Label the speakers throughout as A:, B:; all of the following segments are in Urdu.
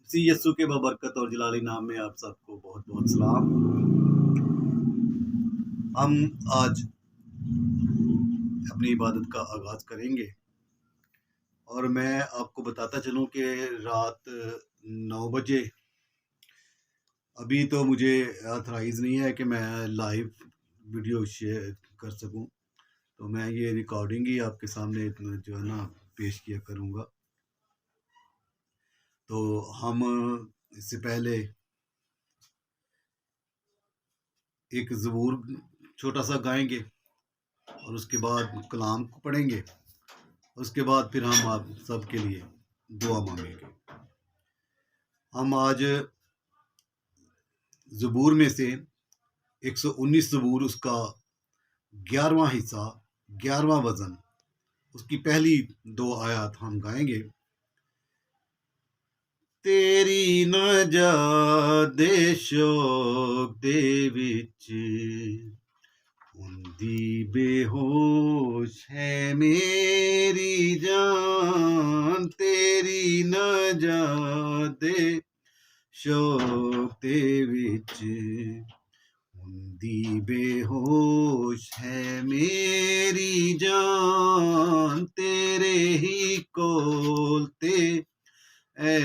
A: سی یسو کے بابرکت اور جلالی نام میں آپ سب کو بہت بہت سلام۔ ہم آج اپنی عبادت کا آغاز کریں گے اور میں آپ کو بتاتا چلوں کہ رات 9 بجے ابھی تو مجھے آتھرائز نہیں ہے کہ میں لائیو ویڈیو شیئر کر سکوں، تو میں یہ ریکارڈنگ ہی آپ کے سامنے جو ہے نا پیش کیا کروں گا۔ تو ہم اس سے پہلے ایک زبور چھوٹا سا گائیں گے اور اس کے بعد کلام کو پڑھیں گے، اس کے بعد پھر ہم آپ سب کے لیے دعا مانگیں گے۔ ہم آج زبور میں سے 119 زبور، اس کا 11واں حصہ، 11واں وزن، اس کی پہلی 2 آیات ہم گائیں گے۔ تیری نجات دے شوق دے وچ ہوندی بے ہوش ہے میری جان، تیری نجات دے شوق دے وچ ہوندی بے ہوش ہے میری جان، تیرے ہی کول تے اے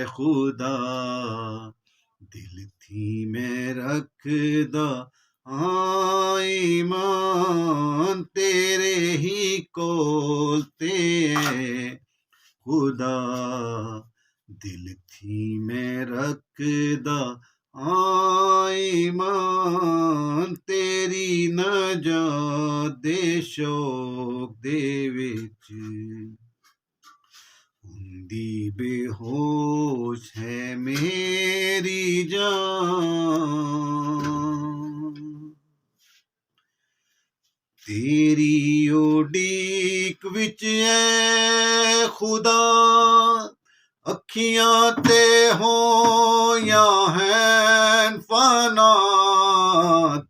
A: خدا دل تھی میں رکھدا ایمان، تیرے ہی کول تے اے خدا دل تھی میں رکھدا ایمان، تیری نجات دے شوق دے وچ ہوندی بے ہوش ہے میری جان، تیری اڈیک وچ اے خدا اکھیاں تے ہویاں ہیں فنا،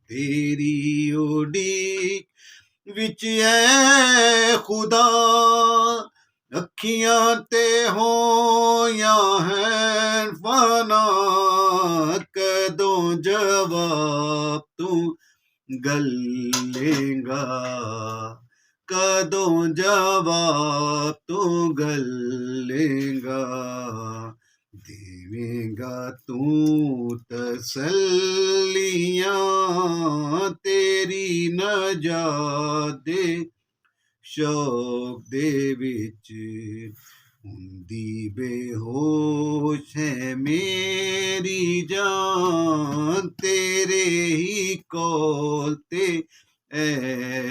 A: تیری اڈیک وچ اے خدا اکھیاں تے ہویاں ہیں فنا، کدوں جواب تو گلیں گا، کدوں جواب تو گلیں گا، دیویں گا تو تسلیاں، تیری نجات دے شوق دے وچ ہوندی بے ہوش ہے میری جان، تیرے ہی کول تے اے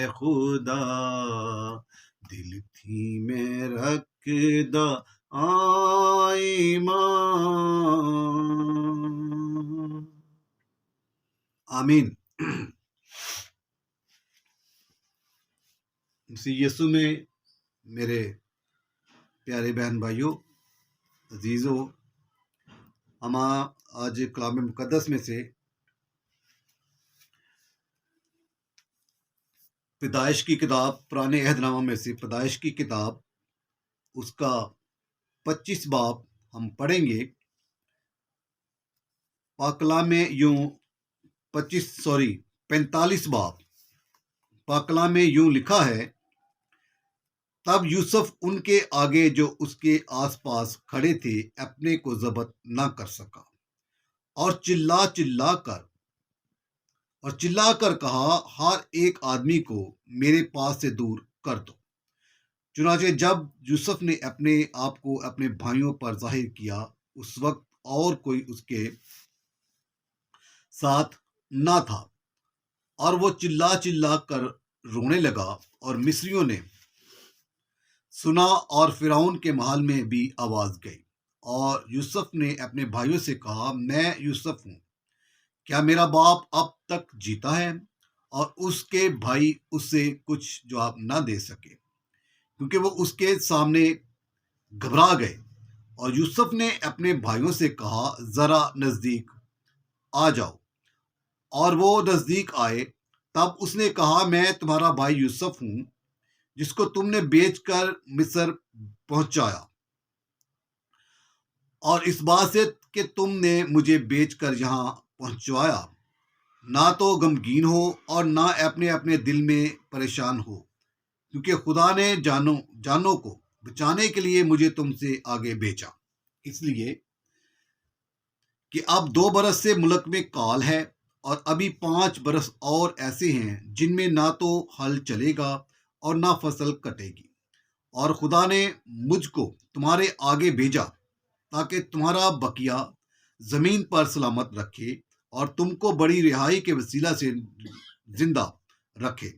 A: خدا دل تھی میں رکھدا ایمان۔ آمین۔ مسیح یسوع میں میرے پیارے بہن بھائیوں، عزیزوں، ہم آج کلام مقدس میں سے پیدائش کی کتاب، پرانے عہد نامہ میں سے پیدائش کی کتاب، اس کا 25 باب ہم پڑھیں گے۔ پاک کلام میں یوں 45 باب پاک کلام میں یوں لکھا ہے، تب یوسف ان کے آگے جو اس کے آس پاس کھڑے تھے اپنے کو ضبط نہ کر سکا اور چلا کر کہا، ہر ایک آدمی کو میرے پاس سے دور کر دو۔ چنانچہ جب یوسف نے اپنے آپ کو اپنے بھائیوں پر ظاہر کیا، اس وقت اور کوئی اس کے ساتھ نہ تھا، اور وہ چلا کر رونے لگا، اور مصریوں نے سنا اور فرعون کے محل میں بھی آواز گئی، اور یوسف نے اپنے بھائیوں سے کہا، میں یوسف ہوں، کیا میرا باپ اب تک جیتا ہے؟ اور اس کے بھائی اس سے کچھ جواب نہ دے سکے، کیونکہ وہ اس کے سامنے گھبرا گئے۔ اور یوسف نے اپنے بھائیوں سے کہا، ذرا نزدیک آ جاؤ، اور وہ نزدیک آئے۔ تب اس نے کہا، میں تمہارا بھائی یوسف ہوں، جس کو تم نے بیچ کر مصر پہنچایا۔ اور اس بات سے کہ تم نے مجھے بیچ کر یہاں پہنچوایا، نہ تو غمگین ہو اور نہ اپنے اپنے دل میں پریشان ہو، کیونکہ خدا نے جانوں کو بچانے کے لیے مجھے تم سے آگے بھیجا، اس لیے کہ اب 2 برس سے ملک میں کال ہے، اور ابھی 5 برس اور ایسے ہیں جن میں نہ تو ہل چلے گا اور نہ فصل کٹے گی، اور خدا نے مجھ کو تمہارے آگے بھیجا تاکہ تمہارا بقیہ زمین پر سلامت رکھے اور تم کو بڑی رہائی کے وسیلہ سے زندہ رکھے۔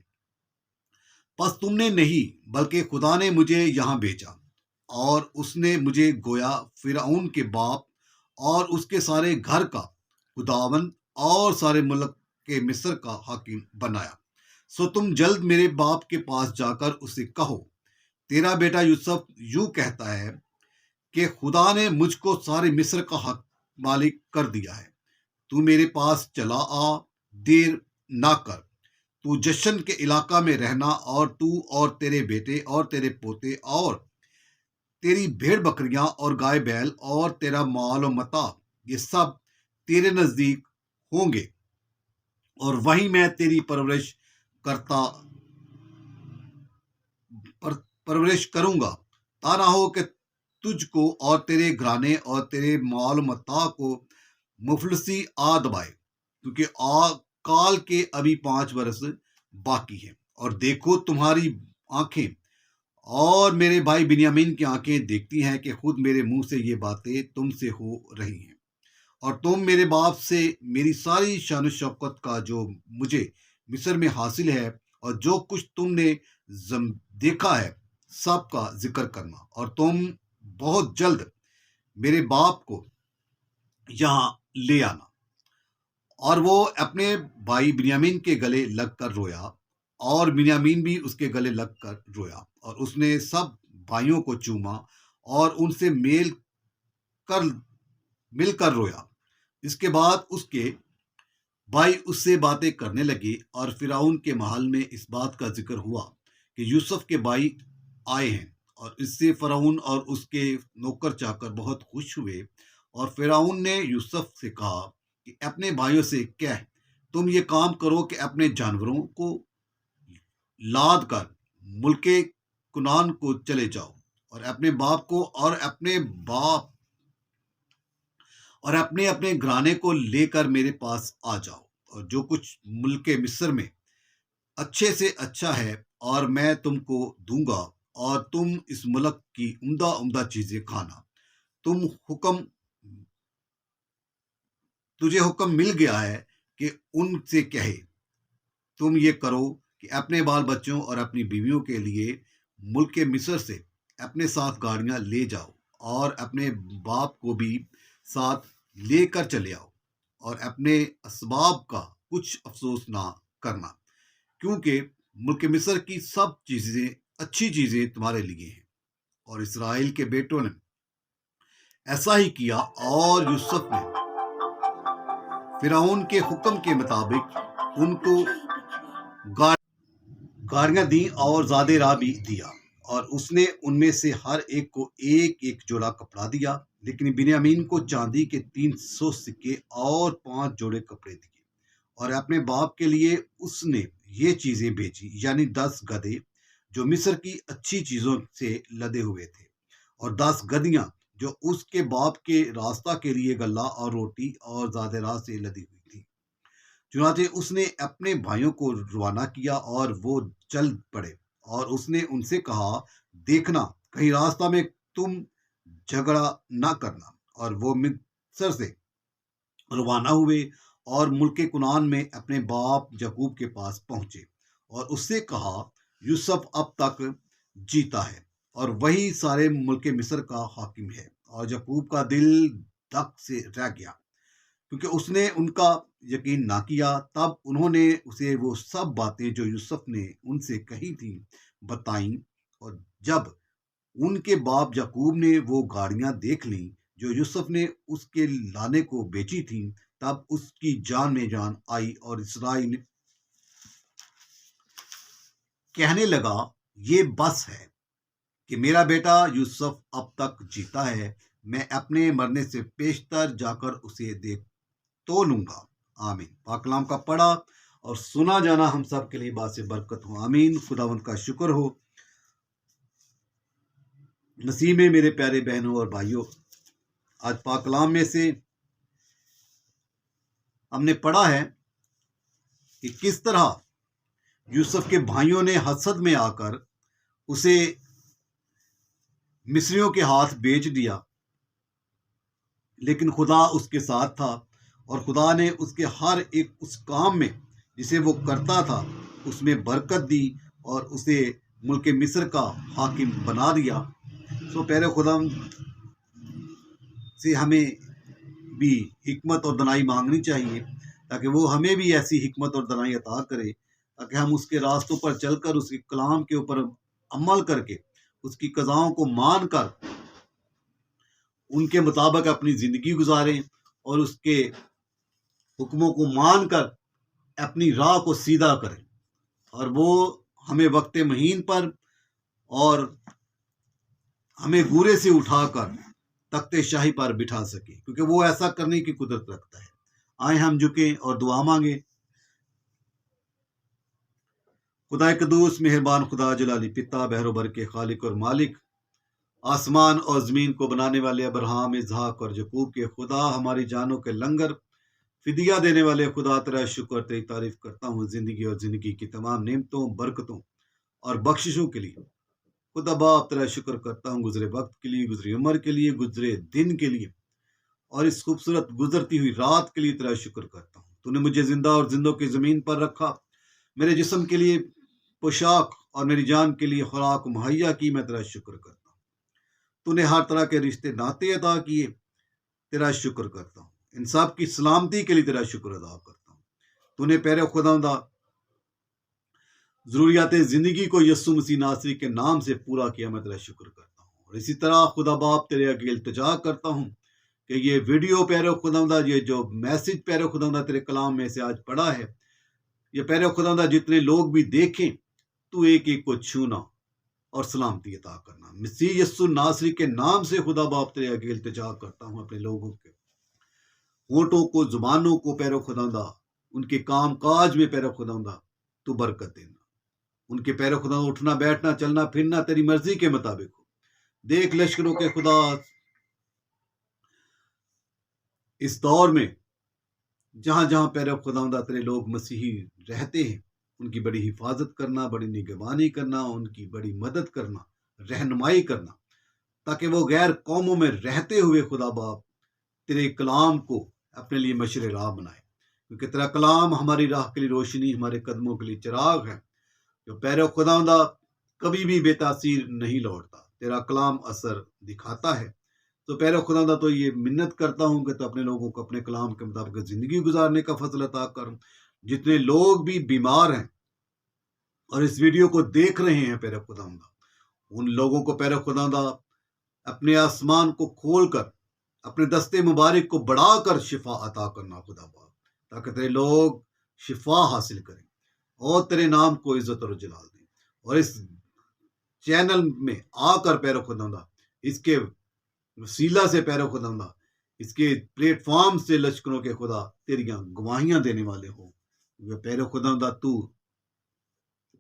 A: پس تم نے نہیں بلکہ خدا نے مجھے یہاں بھیجا، اور اس نے مجھے گویا فرعون کے باپ اور اس کے سارے گھر کا خداوند اور سارے ملک کے مصر کا حاکم بنایا۔ سو تم جلد میرے باپ کے پاس جا کر اسے کہو، تیرا بیٹا یوسف یوں کہتا ہے کہ خدا نے مجھ کو سارے مصر کا حق مالک کر دیا ہے، تو میرے پاس چلا آ، دیر نہ کر، تو جشن کے علاقہ میں رہنا، اور تو اور تیرے بیٹے اور تیرے پوتے اور تیری بھیڑ بکریاں اور گائے بیل اور تیرا مال و متاع، یہ سب تیرے نزدیک ہوں گے، اور وہیں میں تیری پرورش کروں گا، تا نہ ہو کہ تجھ کو اور تیرے گھرانے اور تیرے مال و متاع کو مفلسی آ دبائے، کیونکہ کال کے ابھی 5 برس باقی ہیں، اور دیکھو تمہاری آنکھیں اور میرے بھائی بنیامین کی آنکھیں دیکھتی ہیں کہ خود میرے منہ سے یہ باتیں تم سے ہو رہی ہیں، اور تم میرے باپ سے میری ساری شان و شوکت کا جو مجھے مصر میں حاصل ہے اور جو کچھ تم نے دیکھا ہے سب کا ذکر کرنا، اور تم بہت جلد میرے باپ کو یہاں لے آنا۔ اور وہ اپنے بھائی بنیامین کے گلے لگ کر رویا، اور بنیامین بھی اس کے گلے لگ کر رویا، اور اس نے سب بھائیوں کو چوما اور ان سے مل کر رویا۔ اس کے بعد اس کے بھائی اس سے باتیں کرنے لگے، اور فرعون کے محل میں اس بات کا ذکر ہوا کہ یوسف کے بھائی آئے ہیں، اور اس سے فرعون اور اس کے نوکر چاکر بہت خوش ہوئے، اور فرعون نے یوسف سے کہا کہ اپنے بھائیوں سے کہہ، تم یہ کام کرو کہ اپنے جانوروں کو لاد کر ملک کنعان کو چلے جاؤ، اور اپنے باپ کو اور اپنے اپنے گھرانے کو لے کر میرے پاس آ جاؤ، اور جو کچھ ملک مصر میں اچھے سے اچھا ہے اور میں تم کو دوں گا، اور تم اس ملک کی عمدہ عمدہ چیزیں کھانا۔ تجھے حکم مل گیا ہے کہ ان سے کہے، تم یہ کرو کہ اپنے بال بچوں اور اپنی بیویوں کے لیے ملک مصر سے اپنے ساتھ گاڑیاں لے جاؤ، اور اپنے باپ کو بھی ساتھ لے کر چلے آؤ، اور اپنے اسباب کا کچھ افسوس نہ کرنا، کیونکہ ملک مصر کی سب چیزیں اچھی چیزیں تمہارے لیے ہیں۔ اور اسرائیل کے بیٹوں نے ایسا ہی کیا، اور یوسف نے فرعون کے حکم کے مطابق ان کو گاڑیاں دیں اور زیادہ راہ بھی دیا، اور اس نے ان میں سے ہر ایک کو ایک ایک جوڑا کپڑا دیا، لیکن بنیامین کو چاندی کے 300 سکے اور 5 جوڑے کپڑے دیے، اور اپنے باپ کے لیے اس نے یہ چیزیں بیچی، یعنی 10 گدھے جو مصر کی اچھی چیزوں سے لدے ہوئے تھے، اور 10 گدیاں جو اس کے باپ کے راستہ کے لیے غلہ اور روٹی اور زیادہ راہ سے لدی ہوئی تھی۔ چنانچہ اس نے اپنے بھائیوں کو روانہ کیا، اور وہ چل پڑے، اور اس نے ان سے کہا، دیکھنا کہیں راستہ میں تم جھگڑا نہ کرنا۔ اور وہ مصر سے روانہ ہوئے اور ملک کنعان میں اپنے باپ یعقوب کے پاس پہنچے، اور اس سے کہا، یوسف اب تک جیتا ہے، اور وہی سارے ملک مصر کا حاکم ہے۔ اور یعقوب کا دل دک سے رہ گیا، کیونکہ اس نے ان کا یقین نہ کیا۔ تب انہوں نے اسے وہ سب باتیں جو یوسف نے ان سے کہی تھیں بتائیں، اور جب ان کے باپ یعقوب نے وہ گاڑیاں دیکھ لیں جو یوسف نے اس کے لانے کو بیچی تھیں، تب اس کی جان میں جان آئی، اور اسرائیل کہنے لگا، یہ بس ہے کہ میرا بیٹا یوسف اب تک جیتا ہے، میں اپنے مرنے سے پیشتر جا کر اسے دیکھ تو لوں گا۔ آمین۔ پاک کلام کا پڑھا اور سنا جانا ہم سب کے لیے باعث برکت ہو۔ آمین۔ خداوند کا شکر ہو۔ مسیح میں میرے پیارے بہنوں اور بھائیوں، آج پاک کلام میں سے ہم نے پڑھا ہے کہ کس طرح یوسف کے بھائیوں نے حسد میں آ کر اسے مصریوں کے ہاتھ بیچ دیا، لیکن خدا اس کے ساتھ تھا اور خدا نے اس کے ہر ایک اس کام میں جسے وہ کرتا تھا اس میں برکت دی اور اسے ملک مصر کا حاکم بنا دیا۔ سو پیارے خدا سے ہمیں بھی حکمت اور دانائی مانگنی چاہیے تاکہ وہ ہمیں بھی ایسی حکمت اور دانائی عطا کرے، تاکہ ہم اس کے راستوں پر چل کر اس کے کلام کے اوپر عمل کر کے اس کی قضاؤں کو مان کر ان کے مطابق اپنی زندگی گزاریں اور اس کے حکموں کو مان کر اپنی راہ کو سیدھا کریں، اور وہ ہمیں وقت مہین پر اور ہمیں گورے سے اٹھا کر تخت شاہی پر بٹھا سکے، کیونکہ وہ ایسا کرنے کی قدرت رکھتا ہے۔ آئیں ہم جھکیں اور دعا مانگیں۔ خدا قدوس مہربان خدا جلالی پتا بحر و بر کے خالق اور مالک، آسمان اور زمین کو بنانے والے ابراہیم، اسحاق اور یعقوب کے خدا، ہماری جانوں کے لنگر فدیہ دینے والے خدا، تیرا شکر تیری تعریف کرتا ہوں زندگی اور زندگی کی تمام نعمتوں، برکتوں اور بخششوں کے لیے۔ خدا باپ تیرا شکر کرتا ہوں گزرے وقت کے لیے، گزری عمر کے لیے، گزرے دن کے لیے اور اس خوبصورت گزرتی ہوئی رات کے لیے تیرا شکر کرتا ہوں۔ تو نے مجھے زندہ اور زندوں کی زمین پر رکھا، میرے جسم کے لیے پوشاک اور میری جان کے لیے خوراک مہیا کی، میں تیرا شکر کرتا ہوں۔ تو نے ہر طرح کے رشتے ناطے عطا کیے، تیرا شکر کرتا ہوں۔ ان سب کی سلامتی کے لیے تیرا شکر ادا کرتا ہوں۔ تو نے پیارے خداوندہ ضروریات زندگی کو یسوع مسیح ناصری کے نام سے پورا کیا، میں تیرا شکر کرتا ہوں۔ اور اسی طرح خدا باپ تیرے آگے التجا کرتا ہوں کہ یہ ویڈیو پیارے خداوندہ، یہ جو میسج پیارے خداوندہ تیرے کلام میں سے آج پڑھا ہے، یہ پیارے خداوندہ جتنے لوگ بھی دیکھیں تو ایک ایک کو چھونا اور سلامتی عطا کرنا۔ مسیح یسوع ناصری کے نام سے خدا باپ تیرے آگے التجا کرتا ہوں، اپنے لوگوں کے ہونٹوں کو، زبانوں کو پیرو خداوندہ، ان کے کام کاج میں پیرو خداوندہ تو برکت دینا، ان کے پیرو خداوندہ اٹھنا بیٹھنا چلنا پھرنا تیری مرضی کے مطابق ہو۔ دیکھ لشکروں کے خدا، اس دور میں جہاں جہاں پیرو خداوندہ تیرے لوگ مسیحی رہتے ہیں، ان کی بڑی حفاظت کرنا، بڑی نگہبانی کرنا، ان کی بڑی مدد کرنا، رہنمائی کرنا، تاکہ وہ غیر قوموں میں رہتے ہوئے خدا باپ تیرے کلام کو اپنے لیے مشر راہ بنائے، کیونکہ تیرا کلام ہماری راہ کے لیے روشنی، ہمارے قدموں کے لیے چراغ ہے، جو پیرو خداوندہ کبھی بھی بے تاثیر نہیں لوٹتا، تیرا کلام اثر دکھاتا ہے۔ تو پیرو خداوندہ تو یہ منت کرتا ہوں کہ تو اپنے لوگوں کو اپنے کلام کے مطابق زندگی گزارنے کا فضل عطا کروں۔ جتنے لوگ بھی بیمار ہیں اور اس ویڈیو کو دیکھ رہے ہیں پیرو خداوندہ، ان لوگوں کو پیرو خداوندہ اپنے آسمان کو کھول کر اپنے دستے مبارک کو بڑھا کر شفا عطا کرنا خدا باپ، تاکہ تیرے لوگ شفا حاصل کریں اور تیرے نام کو عزت اور جلال دیں۔ اور اس چینل میں آ کر پیرو خداوندہ، اس کے وسیلہ سے پیرو خداوندہ، اس کے پلیٹ فارم سے لشکروں کے خدا تیریاں گواہیاں دینے والے ہوں۔ پیرو خداوندہ تو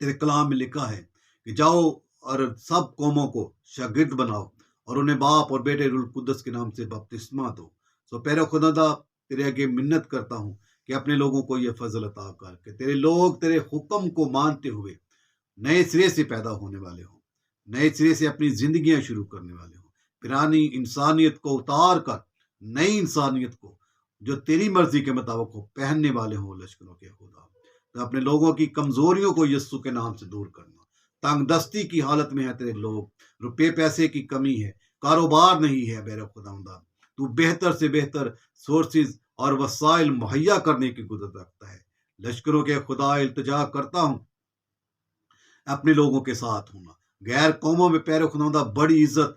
A: تیرے کلام میں لکھا ہے کہ جاؤ اور سب قوموں کو شاگرد بناؤ اور انہیں باپ اور بیٹے روح القدس کے نام سے بپتسمہ دو۔ سو پیرو خداوندہ تیرے آگے منت کرتا ہوں کہ اپنے لوگوں کو یہ فضل عطا کر کہ تیرے لوگ تیرے حکم کو مانتے ہوئے نئے سرے سے پیدا ہونے والے ہوں، نئے سرے سے اپنی زندگیاں شروع کرنے والے ہوں، پرانی انسانیت کو اتار کر نئی انسانیت کو جو تیری مرضی کے مطابق ہو پہننے والے ہوں لشکروں کے خدا۔ تو اپنے لوگوں کی کمزوریوں کو یسوع کے نام سے دور کرنا۔ تنگ دستی کی حالت میں ہے تیرے لوگ، روپے پیسے کی کمی ہے، کاروبار نہیں ہے، میرے خداوندہ تو بہتر سے بہتر سورسز اور وسائل مہیا کرنے کی قدرت رکھتا ہے۔ لشکروں کے خدا التجا کرتا ہوں اپنے لوگوں کے ساتھ ہونا، غیر قوموں میں پیرو خداوندہ بڑی عزت،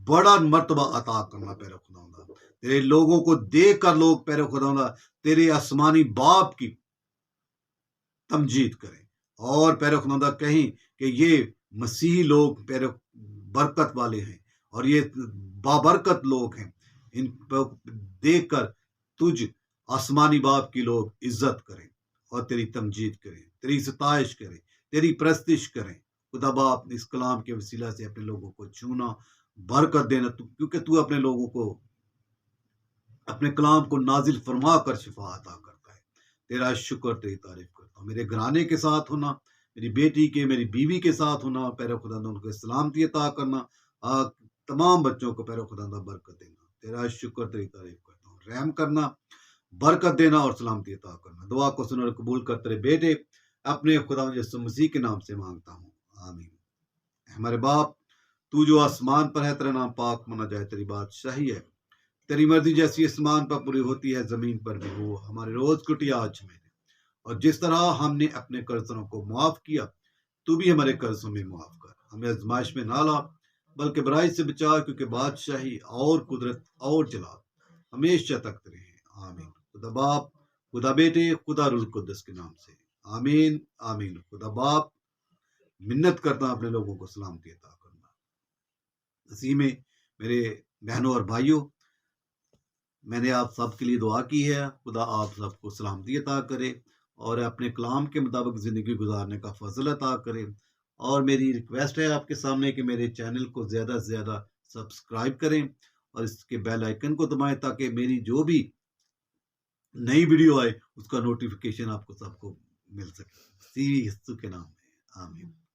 A: بڑا مرتبہ عطا کرنا پیرو خداوندہ۔ تیرے لوگوں کو دیکھ کر لوگ پیرو خداوندہ تیرے آسمانی باپ کی تمجید کریں اور پیرو خداوندہ کہیں کہ یہ مسیحی لوگ پیرو برکت والے ہیں اور یہ بابرکت لوگ ہیں، ان کو دیکھ کر تجھ آسمانی باپ کی لوگ عزت کریں اور تیری تمجید کریں، تیری ستائش کریں، تیری پرستش کریں۔ خدا باپ اس کلام کے وسیلہ سے اپنے لوگوں کو چھونا، برکت دینا، کیونکہ تو اپنے لوگوں کو اپنے کلام کو نازل فرما کر شفا عطا کرتا ہے۔ تیرا شکر، تیری تعریف کرتا ہوں۔ میرے گھرانے کے ساتھ ہونا، میری بیٹی کے، میری بیوی کے ساتھ ہونا، پیرو خدا ان کو سلامتی عطا کرنا، تمام بچوں کو پیرو خدا برکت دینا۔ تیرا شکر، تیری تعریف کرتا ہوں۔ رحم کرنا، برکت دینا اور سلامتی عطا کرنا۔ دعا کو سن اور قبول کر تیرے بیٹے اپنے خدا یسوع مسیح کے نام سے مانگتا ہوں، آمین۔ ہمارے باپ تو جو آسمان پر ہے، تیرا نام پاک مانا جائے، تیری بات صحیح ہے، تیری مرضی جیسی آسمان پر پوری ہوتی ہے زمین پر بھی ہو۔ ہمارے روز کٹی آج ہمیں دے، اور جس طرح ہم نے اپنے قرضوں کو معاف کیا، تو بھی ہمارے قرضوں میں معاف کر۔ ہمیں آزمائش میں نہ لا بلکہ برائی سے بچا، کیونکہ بادشاہی اور قدرت اور جلال ہمیشہ تک تیرے ہیں، آمین۔ خدا باپ، خدا بیٹے، خدا روح القدس کے نام سے، آمین آمین۔ خدا باپ منت کرتا ہوں اپنے لوگوں کو سلامتی عطا کرنا۔ اسی میں میرے بہنوں اور بھائیوں، میں نے آپ سب کے لیے دعا کی ہے، خدا آپ سب کو سلامتی عطا کرے اور اپنے کلام کے مطابق زندگی گزارنے کا فضل عطا کرے۔ اور میری ریکویسٹ ہے آپ کے سامنے کہ میرے چینل کو زیادہ سے زیادہ سبسکرائب کریں اور اس کے بیل آئیکن کو دبائیں، تاکہ میری جو بھی نئی ویڈیو آئے اس کا نوٹیفیکیشن آپ کو سب کو مل سکے۔ مسیح یسوع کے نام میں، آمین۔